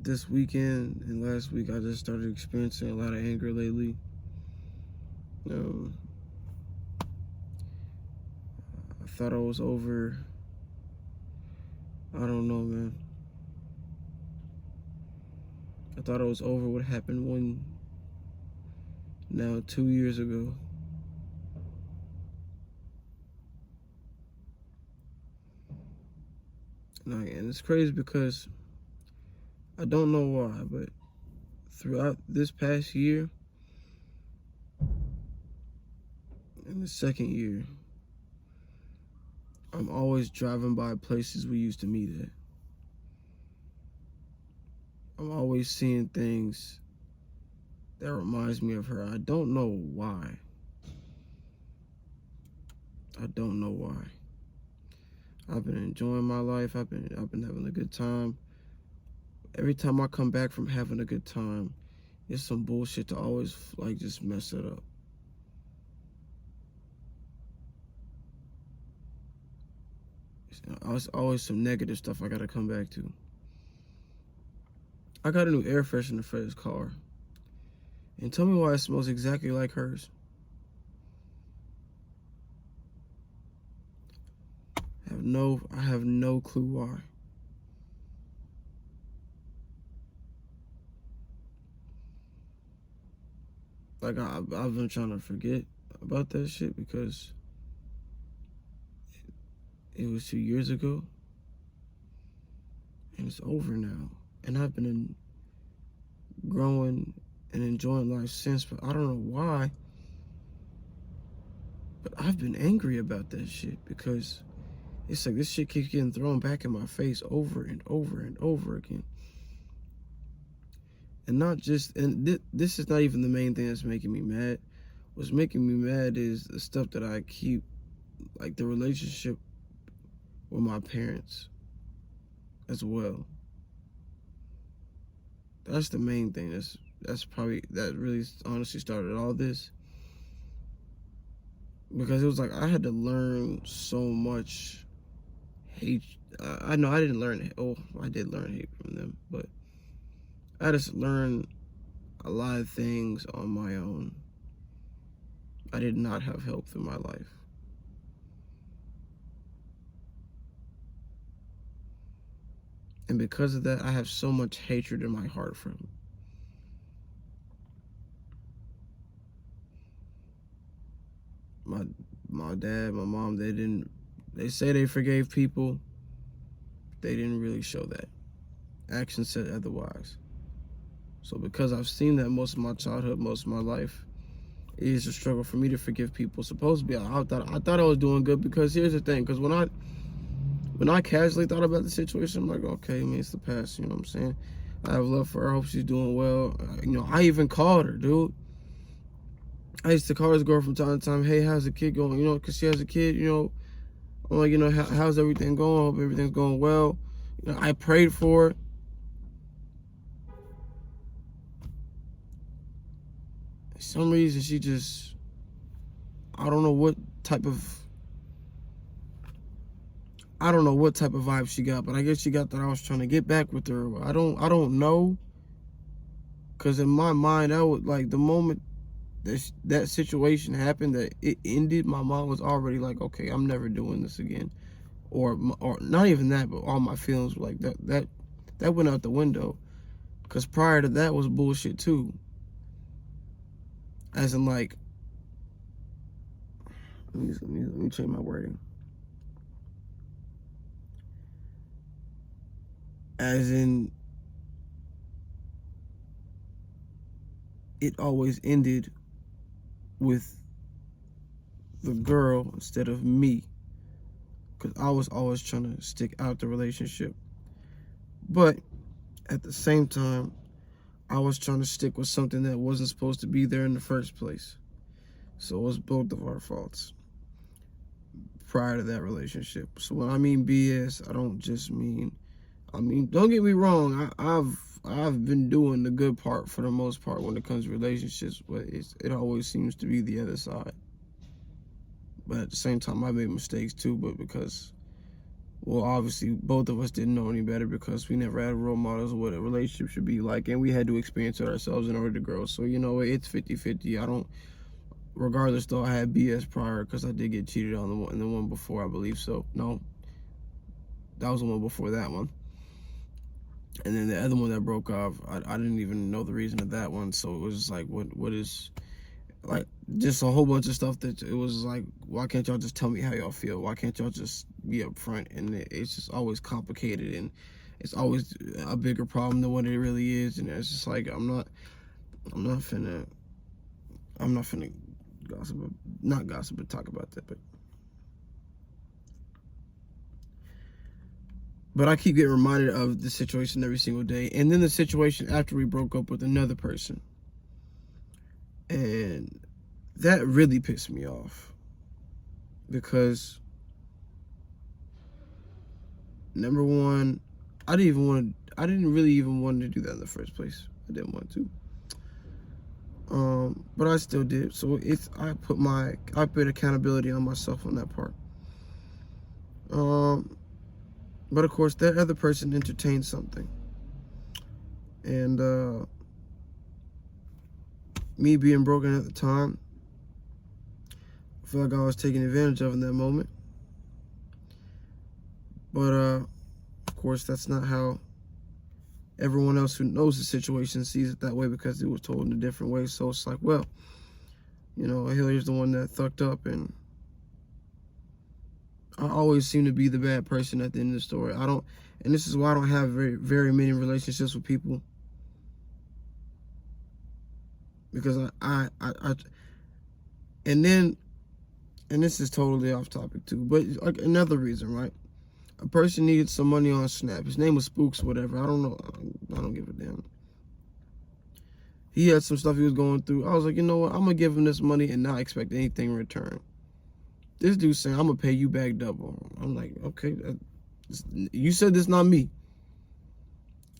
this weekend and last week, I just started experiencing a lot of anger lately. Um, I thought I was over. I don't know, man. I thought I was over what happened now 2 years ago. And it's crazy because I don't know why, but throughout this past year and the second year, I'm always driving by places we used to meet at. I'm always seeing things that reminds me of her. I don't know why. I don't know why. I've been enjoying my life. I've been having a good time. Every time I come back from having a good time, it's some bullshit to always like just mess it up. It's always some negative stuff I gotta come back to. I got a new air freshener for this car. And tell me why it smells exactly like hers. I have no clue why. Like I've been trying to forget about that shit because it was 2 years ago and it's over now. And I've been growing and enjoying life since, but I don't know why. But I've been angry about that shit because it's like this shit keeps getting thrown back in my face over and over and over again. And not just, and this is not even the main thing that's making me mad. What's making me mad is the stuff that I keep, like the relationship with my parents as well. That's the main thing. That really honestly started all this. Because it was like I had to learn so much hate. I know I didn't learn, I did learn hate from them, but I just learned a lot of things on my own. I did not have help through my life. And because of that, I have so much hatred in my heart for them. My dad, my mom, they say they forgave people. They didn't really show that. Action said otherwise. So because I've seen that most of my childhood, most of my life, it is a struggle for me to forgive people. Supposedly, I thought I was doing good because here's the thing. Because when I casually thought about the situation, I'm like, okay, I mean, it's the past. You know what I'm saying? I have love for her. I hope she's doing well. I even called her, dude. I used to call this girl from time to time. Hey, how's the kid going? Because she has a kid. I'm like, how's everything going? I hope everything's going well. I prayed for her. For some reason, she just, I don't know what type of vibe she got, but I guess she got that I was trying to get back with her. I don't know, because in my mind, that was like the moment that situation happened, that it ended, my mom was already like, okay, I'm never doing this again, or not even that, but all my feelings were like that went out the window, because prior to that was bullshit too. As in, like, let me change my wording. As in, it always ended with the girl instead of me, because I was always trying to stick out the relationship. But at the same time, I was trying to stick with something that wasn't supposed to be there in the first place. So it was both of our faults prior to that relationship. So when I mean BS, I don't just mean, don't get me wrong, I've been doing the good part for the most part when it comes to relationships, but it always seems to be the other side. But at the same time, I made mistakes too, but because Well, obviously, both of us didn't know any better because we never had role models of what a relationship should be like, and we had to experience it ourselves in order to grow. So, it's 50-50. I don't, regardless, though, I had BS prior because I did get cheated on in the one before, I believe. So, no, that was the one before that one. And then the other one that broke off, I didn't even know the reason of that one. So it was just like, what is, like, just a whole bunch of stuff that it was like, why can't y'all just tell me how y'all feel? Why can't y'all just be upfront? And it's just always complicated, and it's always a bigger problem than what it really is. And it's just like, I'm not finna gossip, not gossip, but talk about that. But I keep getting reminded of the situation every single day. And then the situation after we broke up with another person. And that really pissed me off. Because, number one, I didn't really even want to do that in the first place. I didn't want to. But I still did. So I put accountability on myself on that part. But of course, that other person entertained something. And me being broken at the time, I feel like I was taken advantage of in that moment. But of course, that's not how everyone else who knows the situation sees it that way, because it was told in a different way. So it's like, well, Hillary's the one that fucked up, and I always seem to be the bad person at the end of the story. And this is why I don't have very, very many relationships with people. Because and this is totally off topic too, but like another reason, right? A person needed some money on Snap. His name was Spooks, whatever. I don't know. I don't give a damn. He had some stuff he was going through. I was like, you know what? I'm going to give him this money and not expect anything in return. This dude saying, I'm going to pay you back double. I'm like, okay. You said this, not me.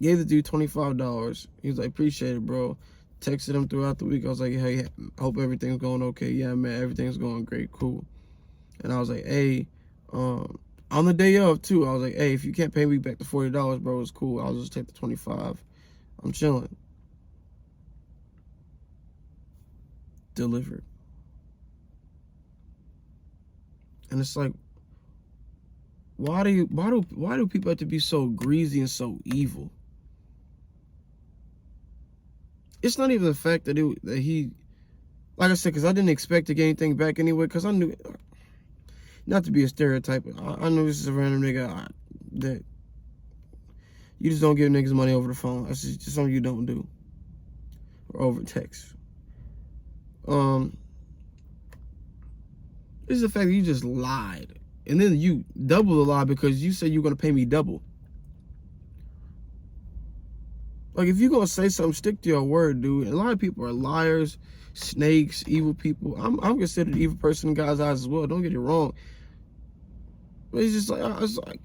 Gave the dude $25. He was like, appreciate it, bro. Texted him throughout the week. I was like, hey, hope everything's going okay. Yeah, man, everything's going great. Cool. And I was like, hey, on the day of, too, I was like, hey, if you can't pay me back the $40, bro, it's cool. I'll just take the 25. I'm chilling. Delivered. And it's like, why do people have to be so greasy and so evil? It's not even the fact that he, like I said, because I didn't expect to get anything back anyway, because I knew, not to be a stereotype, I know this is a random nigga that you just don't give niggas money over the phone. That's just something you don't do. Or over text. This is the fact that you just lied. And then you double the lie because you said you're going to pay me double. Like, if you're going to say something, stick to your word, dude. And a lot of people are liars, snakes, evil people. I'm considered an evil person in God's eyes as well. Don't get it wrong. But it's just like,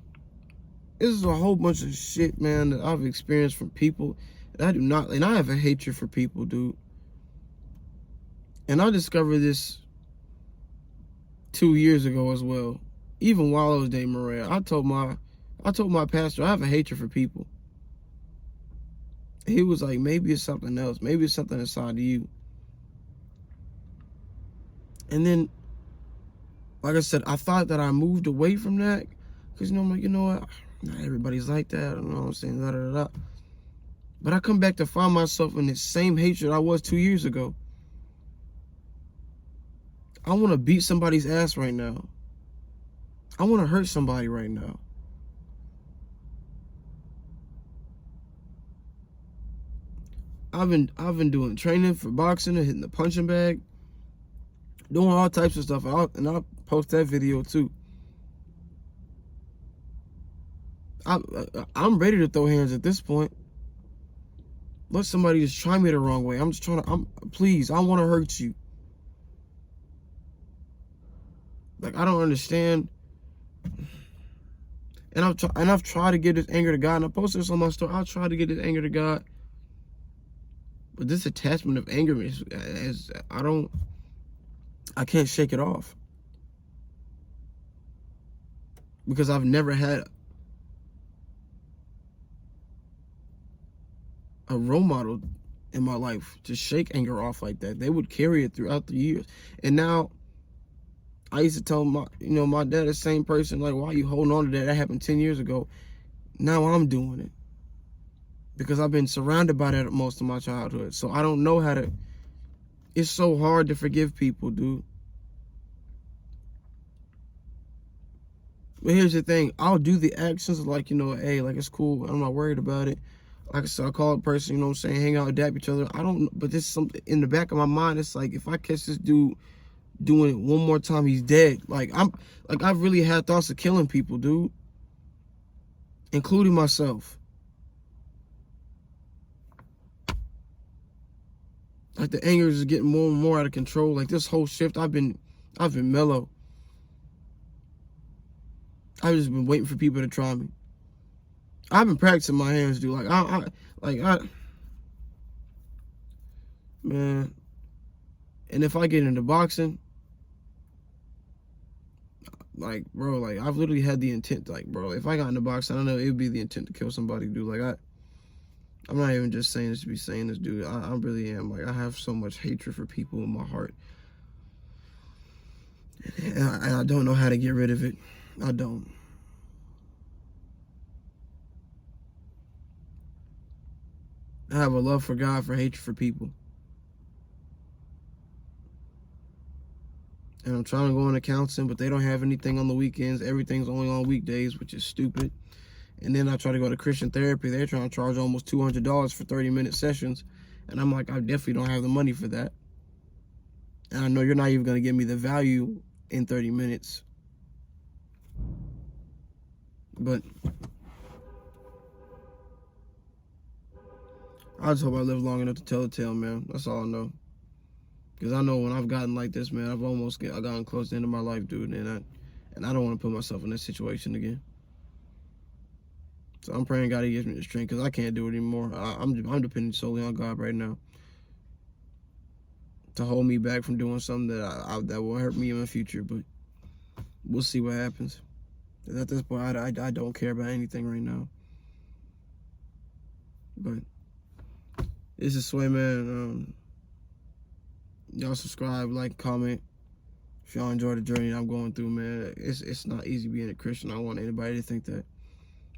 this is a whole bunch of shit, man, that I've experienced from people. And I do not, and I have a hatred for people, dude. And I discovered this 2 years ago as well. Even while I was dating Maria, I told my pastor I have a hatred for people. He was like, maybe it's something else. Maybe it's something inside of you. And then, like I said, I thought that I moved away from that. Because, I'm like, you know what? Not everybody's like that. I don't know what I'm saying. Da, da, da, da. But I come back to find myself in the same hatred I was 2 years ago. I want to beat somebody's ass right now. I want to hurt somebody right now. I've been doing training for boxing and hitting the punching bag, doing all types of stuff, and I'll post that video too. I'm ready to throw hands at this point. Let somebody just try me the wrong way. I'm just trying to. Please, I want to hurt you. Like, I don't understand. And I've tried to get this anger to God, and I posted this on my story. I'll try to get this anger to God. But this attachment of anger is I can't shake it off. because I've never had a role model in my life to shake anger off like that. They would carry it throughout the years. And now I used to tell my dad, the same person, like, why are you holding on to that? That happened 10 years ago. Now I'm doing it because I've been surrounded by that most of my childhood. So I don't know how to, it's so hard to forgive people, dude. But here's the thing, I'll do the actions like, hey, like, it's cool. I'm not worried about it. Like I said, I call a person, hang out, dap each other. I don't, but this is something in the back of my mind. It's like, if I catch this dude doing it one more time, he's dead. I've really had thoughts of killing people, dude, including myself. Like, the anger is getting more and more out of control. Like, this whole shift, I've been mellow. I've just been waiting for people to try me. I've been practicing my hands, dude. Man. And if I get into boxing, like, bro, like, I've literally had the intent, like, bro, if I got into boxing, I know it would be the intent to kill somebody, dude. Like, I'm not even just saying this to be saying this, dude. I really am. Like, I have so much hatred for people in my heart. And I don't know how to get rid of it. I don't. I have a love for God, for hatred for people. And I'm trying to go into counseling, but they don't have anything on the weekends. Everything's only on weekdays, which is stupid. And then I try to go to Christian therapy. They're trying to charge almost $200 for 30-minute sessions. And I'm like, I definitely don't have the money for that. And I know you're not even going to give me the value in 30 minutes. But I just hope I live long enough to tell the tale, man. That's all I know. Because I know when I've gotten like this, man, I've gotten close to the end of my life, dude. And I don't want to put myself in this situation again. So I'm praying God, he gives me the strength, because I can't do it anymore. I'm depending solely on God right now to hold me back from doing something that will hurt me in the future. But we'll see what happens. At this point, I don't care about anything right now. But this is Swaye, man. Y'all subscribe, like, comment. If y'all enjoy the journey I'm going through, man, it's not easy being a Christian. I don't want anybody to think that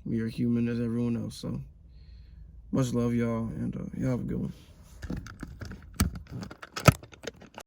we are human as everyone else. So much love, y'all, and y'all have a good one.